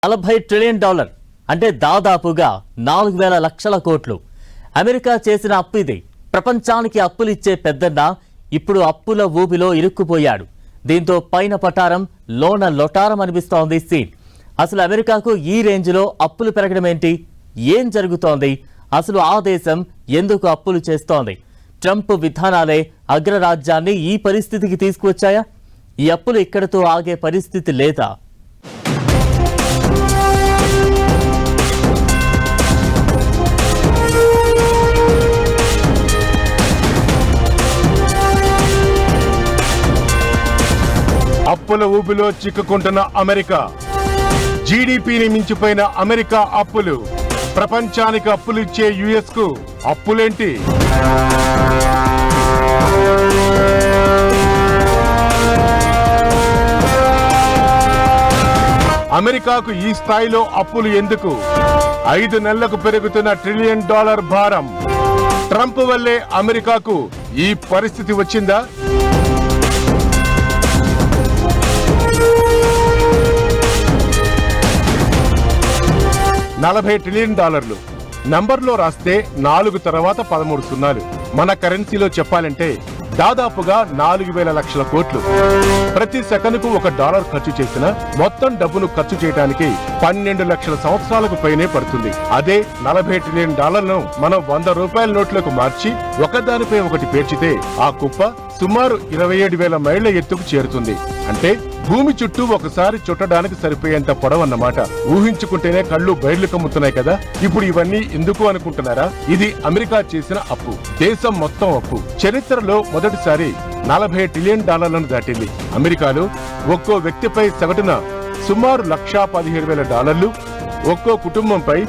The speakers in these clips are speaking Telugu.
$40 ట్రిలియన్ అంటే దాదాపుగా 4,000 లక్షల కోట్లు. అమెరికా చేసిన అప్పు ఇది. ప్రపంచానికి అప్పులు ఇచ్చే పెద్దన్న ఇప్పుడు అప్పుల ఊబిలో ఇరుక్కుపోయాడు. దీంతో పైన పటారం లోన లొటారం అనిపిస్తోంది సీన్. అసలు అమెరికాకు ఈ రేంజ్లో అప్పులు పెరగడం ఏంటి? ఏం జరుగుతోంది? అసలు ఆ దేశం ఎందుకు అప్పులు చేస్తోంది? ట్రంప్ విధానాలే అగ్రరాజ్యాన్ని ఈ పరిస్థితికి తీసుకువచ్చాయా? ఈ అప్పులు ఇక్కడితో ఆగే పరిస్థితి లేదా? అప్పుల ఊబిలో చిక్కుకుంటున్న అమెరికా, జీడీపీని మించిపోయిన అమెరికా అప్పులు, ప్రపంచానికి అప్పులు ఇచ్చే యుఎస్ కు అప్పులేంటి? అమెరికాకు ఈ స్థాయిలో అప్పులు ఎందుకు? 5 నెలలకు పెరుగుతున్న $1 ట్రిలియన్ భారం. ట్రంప్ వల్లే అమెరికాకు ఈ పరిస్థితి వచ్చిందా? $40 ట్రిలియన్. నంబర్లో రాస్తే 4 తర్వాత 13 సున్నాలు. మన కరెన్సీలో చెప్పాలంటే దాదాపుగా 4,000 లక్షల కోట్లు. ప్రతి సెకనుకు $1 ఖర్చు చేసిన మొత్తం డబ్బును ఖర్చు చేయడానికి 12 లక్షల సంవత్సరాలకు పైనే పడుతుంది. అదే $40 ట్రిలియన్ మనం 100 రూపాయల నోట్లకు మార్చి ఒకదానిపై ఒకటి పేర్చితే ఆ కుప్ప సుమారు 27,000 మైళ్ల ఎత్తుకు చేరుతుంది. అంటే భూమి చుట్టూ ఒకసారి చుట్టడానికి సరిపోయేంత పొడవన్నమాట. ఊహించుకుంటేనే కళ్ళు బయర్లు కమ్ముతున్నాయి కదా. ఇప్పుడు ఇవన్నీ ఎందుకు అనుకుంటున్నారా? ఇది అమెరికా చేసిన అప్పు, దేశం మొత్తం అప్పు. చరిత్రలో మొదటిసారి $40 ట్రిలియన్ దాటింది. అమెరికాలో ఒక్కో వ్యక్తిపై సగటున సుమారు $1,17,000, ఒక్కో కుటుంబంపై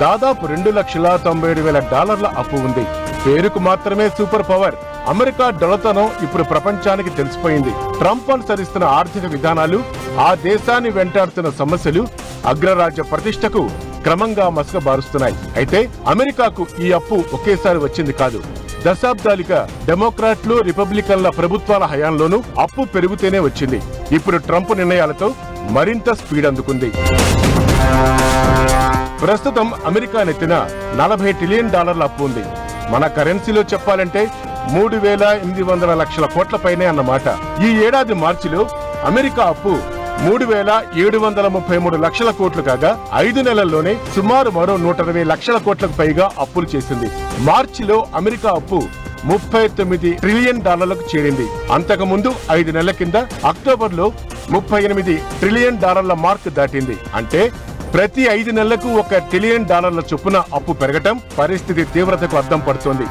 దాదాపు $2,97,000 అప్పు ఉంది. పేరుకు మాత్రమే సూపర్ పవర్. అమెరికా డొలతనం ఇప్పుడు ప్రపంచానికి తెలిసిపోయింది. ట్రంప్ అనుసరిస్తున్న ఆర్థిక విధానాలు, ఆ దేశాన్ని వెంటాడుతున్న సమస్యలు అగ్రరాజ్య ప్రతిష్టకు క్రమంగా మసకబారుస్తున్నాయి. అయితే అమెరికాకు ఈ అప్పు ఒకేసారి వచ్చింది కాదు. దశాబ్దాలుగా డెమోక్రాట్లు, రిపబ్లికన్ల ప్రభుత్వాల హయాంలోనూ అప్పు పెరుగుతూనే వచ్చింది. ఇప్పుడు ట్రంప్ నిర్ణయాలతో మరింత స్పీడ్ అందుకుంది. ప్రస్తుతం అమెరికా నెత్తిన $40 ట్రిలియన్ అప్పు ఉంది. మన కరెన్సీలో చెప్పాలంటే 3,800 లక్షల కోట్ల పైనే అన్నమాట. ఈ ఏడాది మార్చిలో అమెరికా అప్పు 3,733 లక్షల కోట్లు కాగా 5 నెలల్లోనే సుమారు మరో 120 లక్షల కోట్లకు పైగా అప్పులు చేసింది. మార్చిలో అమెరికా అప్పు $39 ట్రిలియన్ చేరింది. అంతకు ముందు 5 నెలల కింద అక్టోబర్లో $38 ట్రిలియన్ మార్క్ దాటింది. అంటే ప్రతి 5 నెలలకు $1 ట్రిలియన్ చొప్పున అప్పు పెరగటం పరిస్థితి తీవ్రతకు అద్దం పడుతోంది.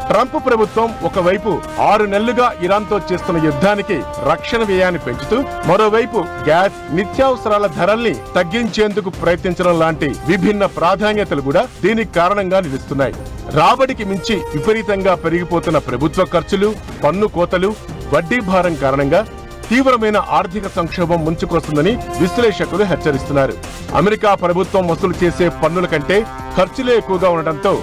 ట్రంప్ ప్రభుత్వం ఒకవైపు 6 నెలలుగా ఇరాన్తో చేస్తున్న యుద్ధానికి రక్షణ వ్యయాన్ని పెంచుతూ, మరోవైపు గ్యాస్, నిత్యావసరాల ధరల్ని తగ్గించేందుకు ప్రయత్నించడం లాంటి విభిన్న ప్రాధాన్యతలు కూడా దీనికి కారణంగా నిలుస్తున్నాయి. రాబడికి మించి విపరీతంగా పెరిగిపోతున్న ప్రభుత్వ ఖర్చులు, పన్ను కోతలు, వడ్డీ భారం కారణంగా తీవ్రమైన ఆర్థిక సంక్షోభం ముంచుకొస్తుందని విశ్లేషకులు హెచ్చరిస్తున్నారు. అమెరికా ప్రభుత్వం వసూలు చేసే పన్నుల కంటే ఖర్చులే ఎక్కువగా ఉండటంతో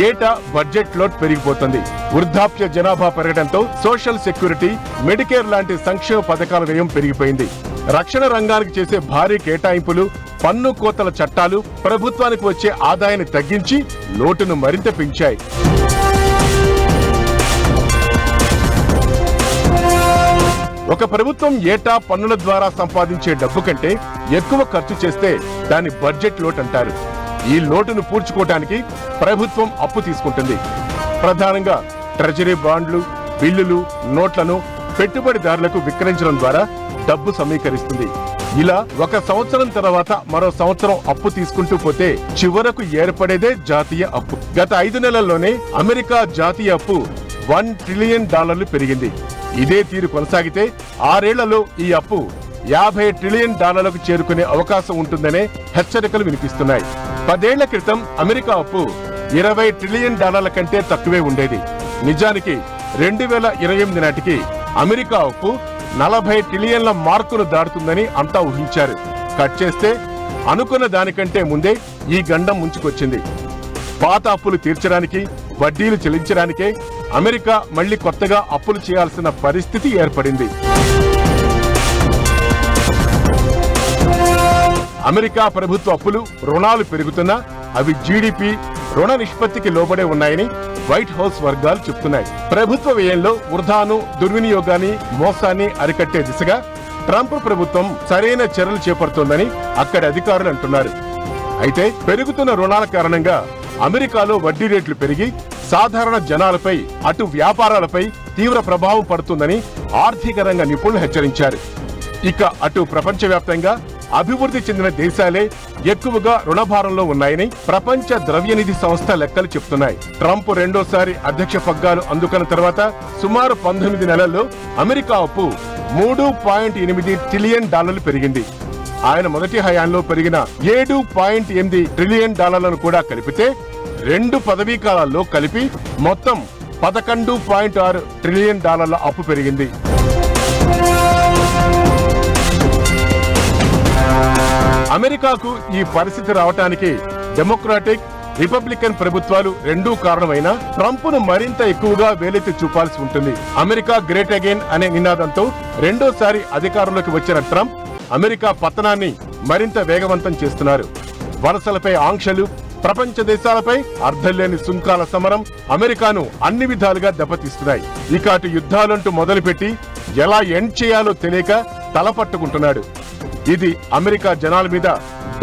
ఏటా బడ్జెట్ లోడ్ పెరిగిపోతుంది. వృద్ధాప్య జనాభా పెరగడంతో సోషల్ సెక్యూరిటీ, మెడికేర్ లాంటి సంక్షేమ పథకాల వ్యయం పెరిగిపోయింది. రక్షణ రంగానికి చేసే భారీ కేటాయింపులు, పన్ను కోతల చట్టాలు ప్రభుత్వానికి వచ్చే ఆదాయాన్ని తగ్గించి లోటును మరింత పెంచాయి. ఒక ప్రభుత్వం ఏటా పన్నుల ద్వారా సంపాదించే డబ్బు కంటే ఎక్కువ ఖర్చు చేస్తే దాన్ని బడ్జెట్ లోటు అంటారు. ఈ లోటును పూడ్చుకోవడానికి ప్రభుత్వం అప్పు తీసుకుంటుంది. ప్రధానంగా ట్రెజరీ బాండ్లు, బిల్లులు, నోట్లను పెట్టుబడిదారులకు విక్రయించడం ద్వారా డబ్బు సమీకరిస్తుంది. ఇలా 1 సంవత్సరం తర్వాత మరో సంవత్సరం అప్పు తీసుకుంటూ పోతే చివరకు ఏర్పడేదే జాతీయ అప్పు. గత 5 నెలల్లోనే అమెరికా జాతీయ అప్పు $1 ట్రిలియన్ పెరిగింది. ఇదే తీరు కొనసాగితే 6 ఏళ్లలో ఈ అప్పు $50 ట్రిలియన్ చేరుకునే అవకాశం ఉంటుందనే హెచ్చరికలు వినిపిస్తున్నాయి. 10 ఏళ్ల క్రితం అమెరికా అప్పు $20 ట్రిలియన్ కంటే తక్కువే ఉండేది. నిజానికి 2028 నాటికి అమెరికా అప్పు $40 ట్రిలియన్ల మార్కును దాటుతుందని అంతా ఊహించారు. కట్ చేస్తే అనుకున్న దానికంటే ముందే ఈ గండం ముంచుకొచ్చింది. పాత అప్పులు తీర్చడానికి, వడ్డీలు చెల్లించడానికే అమెరికా మళ్లీ కొత్తగా అప్పులు చేయాల్సిన పరిస్థితి ఏర్పడింది. అమెరికా ప్రభుత్వ అప్పులు, రుణాలు పెరుగుతున్నా అవి జీడీపీ, రుణ నిష్పత్తికి లోబడే ఉన్నాయని వైట్ హౌస్ వర్గాలు చెప్తున్నాయి. ప్రభుత్వ వ్యయంలో వృధాను, దుర్వినియోగాన్ని, మోసాన్ని అరికట్టే దిశగా ట్రంప్ ప్రభుత్వం సరైన చర్యలు చేపడుతోందని అక్కడి అధికారులు అంటున్నారు. అయితే పెరుగుతున్న రుణాల కారణంగా అమెరికాలో వడ్డీ రేట్లు పెరిగి సాధారణ జనాలపై, అటు వ్యాపారాలపై తీవ్ర ప్రభావం పడుతుందని ఆర్థిక రంగ నిపుణులు హెచ్చరించారు. ఇక అటు ప్రపంచవ్యాప్తంగా అభివృద్ధి చెందిన దేశాలే ఎక్కువగా రుణభారంలో ఉన్నాయని ప్రపంచ ద్రవ్యనిధి సంస్థ లెక్కలు చెప్తున్నాయి. ట్రంప్ రెండోసారి అధ్యక్ష పగ్గాలు అందుకున్న తర్వాత సుమారు 19 నెలల్లో అమెరికా అప్పు $3.8 ట్రిలియన్ పెరిగింది. ఆయన మొదటి హయాంలో పెరిగిన $7.8 ట్రిలియన్ కూడా కలిపితే 2 పదవీ కాలాల్లో కలిపి మొత్తం $11.6 ట్రిలియన్ అప్పు పెరిగింది. అమెరికాకు ఈ పరిస్థితి రావటానికి డెమోక్రాటిక్, రిపబ్లికన్ ప్రభుత్వాలు రెండూ కారణమైనా ట్రంప్ను మరింత ఎక్కువగా వేలెత్తి చూపాల్సి ఉంటుంది. అమెరికా గ్రేట్ అగైన్ అనే నినాదంతో రెండోసారి అధికారంలోకి వచ్చిన ట్రంప్ అమెరికా పతనాన్ని మరింత వేగవంతం చేస్తున్నారు. వలసలపై ఆంక్షలు, ప్రపంచ దేశాలపై అర్థంలేని సుంకాల సమరం అమెరికాను అన్ని విధాలుగా దెబ్బతీస్తున్నాయి. ఇక అటు యుద్ధాలంటూ మొదలుపెట్టి ఎలా ఎండ్ చేయాలో తెలియక తలపట్టుకుంటున్నాడు. ఇది అమెరికా జనాల మీద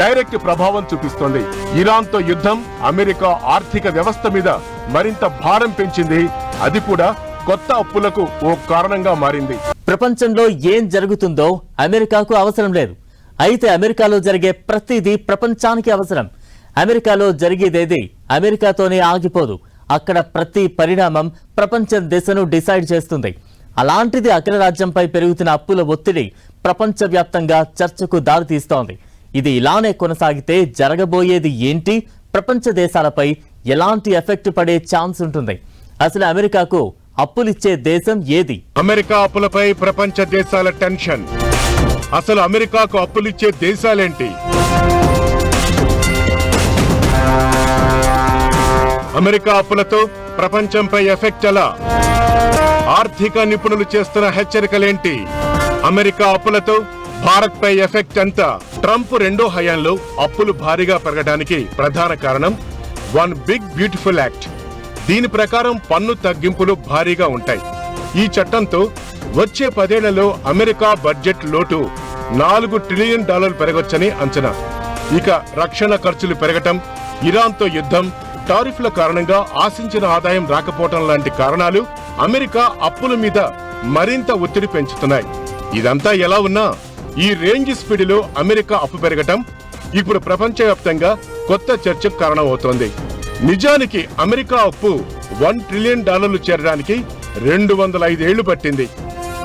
డైరెక్ట్ ప్రభావం చూపిస్తోంది. ఇరాన్తో యుద్ధం అమెరికా ఆర్థిక వ్యవస్థ మీద మరింత భారం పెంచింది. అది కూడా కొత్త అప్పులకు ఓ కారణంగా మారింది. ప్రపంచంలో ఏం జరుగుతుందో అమెరికాకు అవసరం లేదు. అయితే అమెరికాలో జరిగే ప్రతిదీ ప్రపంచానికి అవసరం. అమెరికాలో జరిగేదేది అమెరికాతోనే ఆగిపోదు. అక్కడ ప్రతి పరిణామం ప్రపంచ దిశను డిసైడ్ చేస్తుంది. అలాంటిది అఖిల రాజ్యంపై పెరుగుతున్న అప్పుల ఒత్తిడి ప్రపంచవ్యాప్తంగా చర్చకు దారితీస్తోంది. ఇది ఇలానే కొనసాగితే జరగబోయేది ఏంటి? ప్రపంచ దేశాలపై ఎలాంటి ఎఫెక్ట్ పడే ఛాన్స్ ఉంటుంది? అసలు అమెరికాకు అప్పులిచ్చే దేశం ఏది? అమెరికా అప్పులపై ప్రపంచ దేశాల టెన్షన్. అసలు అమెరికాకు అప్పులిచ్చే దేశాలేంటి? అమెరికా అప్పులతో ప్రపంచంపై ఎఫెక్ట్ ఎలా? ఆర్థిక నిపుణులు చేస్తున్న హెచ్చరికలేంటి? అమెరికా అప్పులతో భారత్ పై ఎఫెక్ట్ ఎంత? ట్రంప్ రెండో హయాంలో అప్పులు భారీగా పెరగడానికి ప్రధాన కారణం వన్ బిగ్ బ్యూటిఫుల్ యాక్ట్. దీని ప్రకారం పన్ను తగ్గింపులు భారీగా ఉంటాయి. ఈ చట్టంతో వచ్చే 10 ఏళ్లలో అమెరికా బడ్జెట్ లోటు $4 ట్రిలియన్ పెరగొచ్చని అంచనా. ఇక రక్షణ ఖర్చులు పెరగటం, ఇరాన్తో యుద్ధం, టారిఫ్ల కారణంగా ఆశించిన ఆదాయం రాకపోవటం లాంటి కారణాలు అమెరికా అప్పుల మీద మరింత ఒత్తిడి పెంచుతున్నాయి. ఇదంతా ఎలా ఉన్నా ఈ రేంజ్ స్పీడ్లో అమెరికా అప్పు పెరగటం ఇప్పుడు ప్రపంచవ్యాప్తంగా కొత్త చర్చకు కారణమవుతోంది. నిజానికి అమెరికా అప్పు $1 ట్రిలియన్ చేరడానికి 205 ఏళ్లు పట్టింది.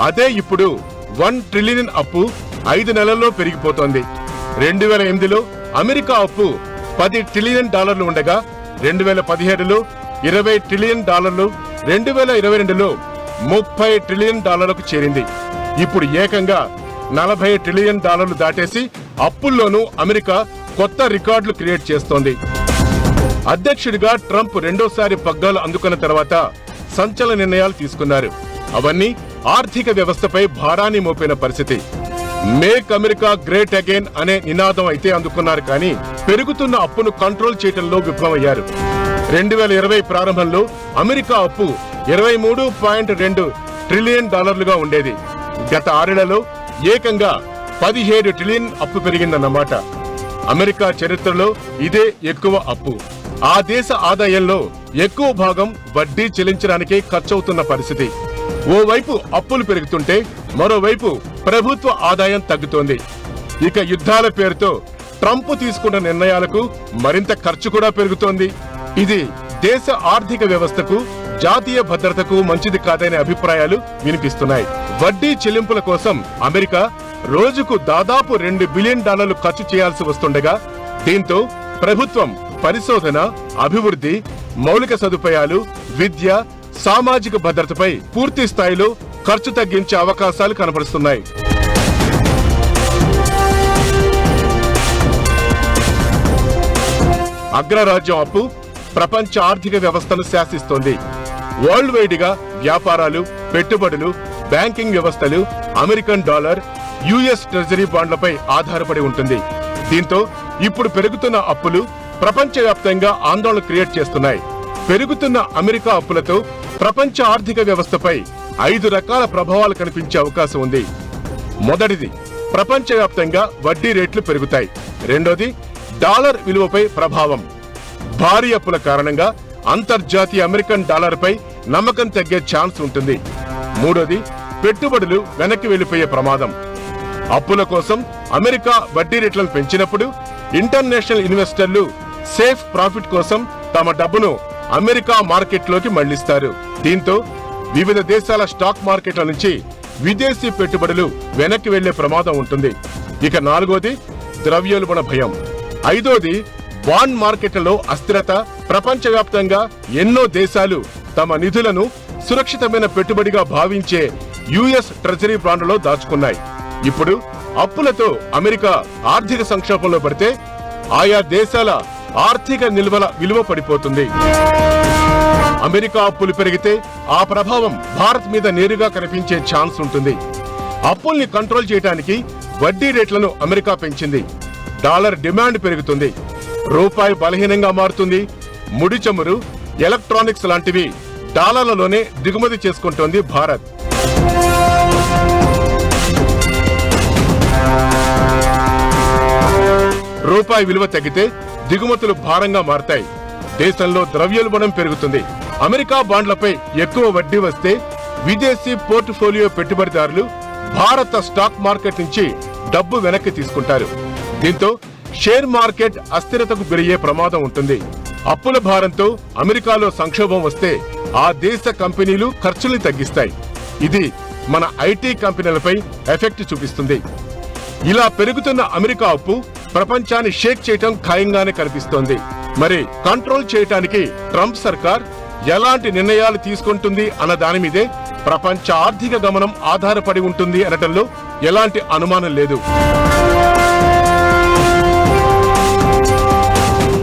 అదే ఇప్పుడు 1 ట్రిలియన్ అప్పు 5 నెలల్లో పెరిగిపోతోంది. 2008లో అమెరికా అప్పు $10 ట్రిలియన్ ఉండగా 2017లో $20 ట్రిలియన్, 2022లో $30 ట్రిలియన్ చేరింది. ఇప్పుడు ఏకంగా $40 ట్రిలియన్ దాటేసి అప్పుల్లోనూ అమెరికా కొత్త రికార్డులు క్రియేట్ చేస్తోంది. అధ్యక్షుడిగా ట్రంప్ రెండోసారి పగ్గాలు అందుకున్న తర్వాత సంచలన నిర్ణయాలు తీసుకున్నారు. అవన్నీ ఆర్థిక వ్యవస్థపై భారాన్ని మోపిన పరిస్థితి. మేక్ అమెరికా గ్రేట్ అగైన్ అనే నినాదం అయితే అందుకున్నారు, కానీ పెరుగుతున్న అప్పును కంట్రోల్ చేయడంలో విఫలమయ్యారు. 2020 ప్రారంభంలో అమెరికా అప్పు $23.2 ట్రిలియన్ ఉండేది. గత 6 ఏళ్లలో ఏకంగా 17 ట్రిలియన్ అప్పు పెరిగిందన్నమాట. అమెరికా చరిత్రలో ఇదే ఎక్కువ అప్పు. ఆ దేశ ఆదాయంలో ఎక్కువ భాగం వడ్డీ చెల్లించడానికే ఖర్చవుతున్న పరిస్థితి. ఓవైపు అప్పులు పెరుగుతుంటే మరోవైపు ప్రభుత్వ ఆదాయం తగ్గుతోంది. ఇక యుద్ధాల పేరుతో ట్రంప్ తీసుకున్న నిర్ణయాలకు మరింత ఖర్చు కూడా పెరుగుతోంది. ఇది దేశ ఆర్థిక వ్యవస్థకు, జాతీయ భద్రతకు మంచిది కాదనే అభిప్రాయాలు వినిపిస్తున్నాయి. వడ్డీ చెల్లింపుల కోసం అమెరికా రోజుకు దాదాపు $2 బిలియన్ ఖర్చు చేయాల్సి వస్తుండగా, దీంతో ప్రభుత్వం పరిశోధన, అభివృద్ధి, మౌలిక సదుపాయాలు, విద్య, సామాజిక భద్రతపై పూర్తి స్థాయిలో ఖర్చు తగ్గించే అవకాశాలు కనబడుతున్నాయి. అగ్రరాజ్యం అప్పు ప్రపంచ ఆర్థిక వ్యవస్థను శాసిస్తోంది. వరల్డ్ వైడ్ గా వ్యాపారాలు, పెట్టుబడులు, బ్యాంకింగ్ వ్యవస్థలు అమెరికన్ డాలర్, యుఎస్ ట్రెజరీ బాండ్లపై ఆధారపడి ఉంటుంది. దీంతో ఇప్పుడు పెరుగుతున్న అప్పులు ప్రపంచవ్యాప్తంగా ఆందోళన క్రియేట్ చేస్తున్నాయి. పెరుగుతున్న అమెరికా అప్పులతో ప్రపంచ ఆర్థిక వ్యవస్థపై 5 రకాల ప్రభావాలు కనిపించే అవకాశం ఉంది. మొదటిది, ప్రపంచవ్యాప్తంగా వడ్డీ రేట్లు పెరుగుతాయి. రెండోది, డాలర్ విలువపై ప్రభావం. భారీ అప్పుల కారణంగా అంతర్జాతీయ అమెరికన్ డాలర్పై నమ్మకం తగ్గే ఛాన్స్ ఉంటుంది. మూడోది, పెట్టుబడులు వెనక్కి వెళ్లిపోయే ప్రమాదం. అప్పుల కోసం అమెరికా వడ్డీ రేట్లను పెంచినప్పుడు ఇంటర్నేషనల్ ఇన్వెస్టర్లు సేఫ్ ప్రాఫిట్ కోసం తమ డబ్బును అమెరికా మార్కెట్లోకి మళ్లిస్తారు. దీంతో వివిధ దేశాల స్టాక్ మార్కెట్ల నుంచి విదేశీ పెట్టుబడులు వెనక్కి వెళ్లే ప్రమాదం ఉంటుంది. ఇక నాలుగోది, ద్రవ్యోల్బణ భయం. ఐదోది, బాండ్ మార్కెట్లలో అస్థిరత. ప్రపంచవ్యాప్తంగా ఎన్నో దేశాలు తమ నిధులను సురక్షితమైన పెట్టుబడిగా భావించే యుఎస్ ట్రెజరీ బాండ్లలో దాచుకున్నాయి. ఇప్పుడు అప్పులతో అమెరికా ఆర్థిక సంక్షోభంలో పడితే ఆయా దేశాల ఆర్థిక నిల్వల విలువ పడిపోతుంది. అమెరికా అప్పులు పెరిగితే ఆ ప్రభావం భారత్ మీద నేరుగా కనిపించే ఛాన్స్ ఉంటుంది. అప్పుల్ని కంట్రోల్ చేయడానికి వడ్డీ రేట్లను అమెరికా పెంచింది. డాలర్ డిమాండ్ పెరుగుతుంది. రూపాయి బలహీనంగా మారుతుంది. ముడి చమురు, ఎలక్ట్రానిక్స్ లాంటివి డాలర్లలోనే దిగుమతి చేసుకుంటోంది భారత్. రూపాయి విలువ తగ్గితే దిగుమతులు భారంగా మారతాయి. దేశంలో ద్రవ్యోల్బణం పెరుగుతుంది. అమెరికా బాండ్లపై ఎక్కువ వడ్డీ వస్తే విదేశీ పోర్ట్ఫోలియో పెట్టుబడిదారులు భారత స్టాక్ మార్కెట్ నుంచి డబ్బు వెనక్కి తీసుకుంటారు. దీంతో షేర్ మార్కెట్ అస్థిరతకు గురయ్యే ప్రమాదం ఉంటుంది. అప్పుల భారంతో అమెరికాలో సంక్షోభం వస్తే ఆ దేశ కంపెనీలు ఖర్చుల్ని తగ్గిస్తాయి. ఇది మన ఐటీ కంపెనీలపై ఎఫెక్ట్ చూపిస్తుంది. ఇలా పెరుగుతున్న అమెరికా అప్పు ప్రపంచాన్ని షేక్ చేయటం ఖాయంగానే కనిపిస్తోంది. మరి కంట్రోల్ చేయటానికి ట్రంప్ సర్కార్ ఎలాంటి నిర్ణయాలు తీసుకుంటుంది అన్న దాని మీదే ప్రపంచ ఆర్థిక గమనం ఆధారపడి ఉంటుంది అనటంలో ఎలాంటి అనుమానం లేదు.